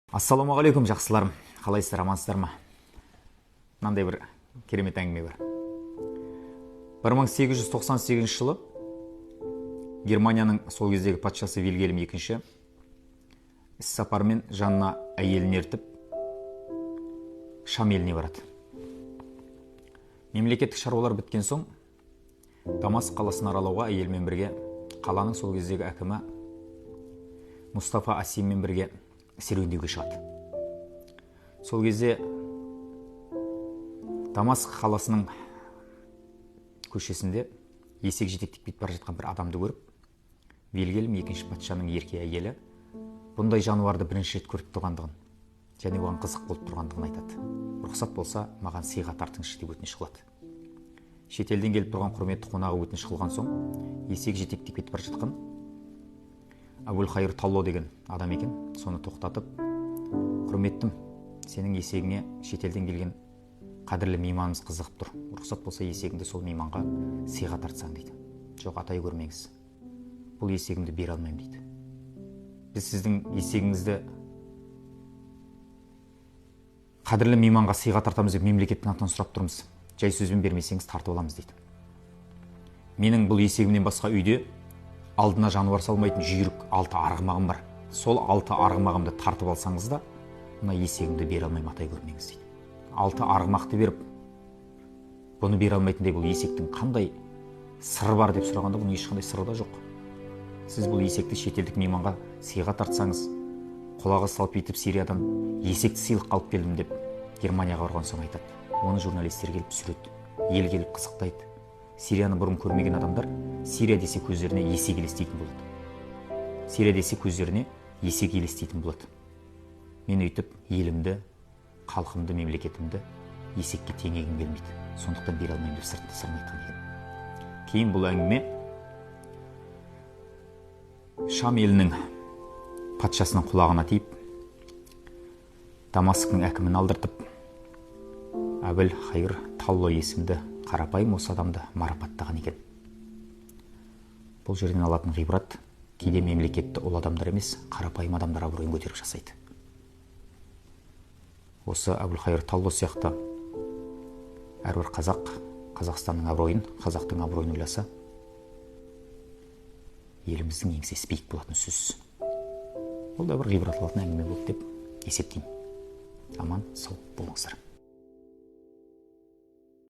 Ассалаумағалейкум жақсыларым, қалайсыздар, амансыздар ма? Мынандай бір керемет әңгіме бар. 1898 жылы Германияның сол кездегі патшасы Вильгельм II іс-сапармен жанына әйелін ертіп Шам еліне барады. Мемлекеттік шаруалар біткен соң Дамаск қаласын аралауға әйелмен бірге қаланың сол кездегі әкімі Мустафа Асиммен бірге серуендеуге шығады. Сол кезде Дамаск қаласының көшесінде есек жетектеп кетіп бара жатқан бір адамды көріп, Вильгельм II патшаның ерке әйелі бұндай жануарды бірінші рет көріп тұрғандығын және оған қызық болып тұрғандығын айтады. Рұқсат болса, маған сыйға тартыңызшы деп өтініш қылады. Шетелден келіп тұрған құрметті қонағы өтініш қылған соң, есек жетектеп кетіп бара жатқан Әбілқайыр Талло деген адам екен. Соны тоқтатып, құрметтім, сенің есегіңе шетелден келген қадірлі мейманымыз қызығып тұр. Рұқсат болса, есегіңді сол мейманға сыйға тартсаң дейді. Жоқ, атай көрмеңіз, бұл есегімді бере алмаймын дейді. Біз сіздің есегіңізді қадірлі мейманға сыйға тартамыз деп мемлекеттің атынан сұрап тұрмыз. Жай сөзбен бермесеңіз тартып аламыз дейді. Менің бұл есегімнен басқа үйде алдына жануар салмайтын жүйрік 6 арғымағым бар. Сол 6 арғымағымды тартып алсаңыз да, мына есегімді бере алмаймын, атай көрмеңіз дейді. 6 арғымақты беріп, бұны бере алмайтындай бұл есектің қандай сыры бар деп сұрағанда, бұның ешқандай сыры да жоқ. Сіз бұл есекті шетелдік мейманға сыйға тартсаңыз, құлағы салып етіп Сириядан есекті сыйлыққа алып келдім деп Германияға барған соң айтады. Оны журналистер келіп түсіреді, ел келіп қызықтайды. Сирияны бұрын көрмеген адамдар Сирия десе көздеріне есек елестейтін болады. Сирия десе көздеріне есек елестейтін болады. Мен өйтіп елімді, халқымды, мемлекетімді есекке теңегім келмейді. Сондықтан бере алмаймын деп сыртында сырын айтқан екен. Кейін бұл әңгіме Шам елінің патшасының құлағына тиіп, Дамасктың әкімін алдыртып, Әбілқайыр Талло есімді қарапайым осы адамды марапаттаған екен. Бұл жерден алатын ғибрат, кейде мемлекетті ұлы адамдар емес, қарапайым адамдар абыройын көтеріп жасайды. Осы Әбілқайыр Талло сияқты әрбір қазақ, Қазақстанның абыройын, қазақтың абыройын ойласа, еліміздің еңсесі биік болатын сөзсіз. Бұл да бір ғибрат алатын әңгіме болды деп есептеймін. Аман сау болыңыздар.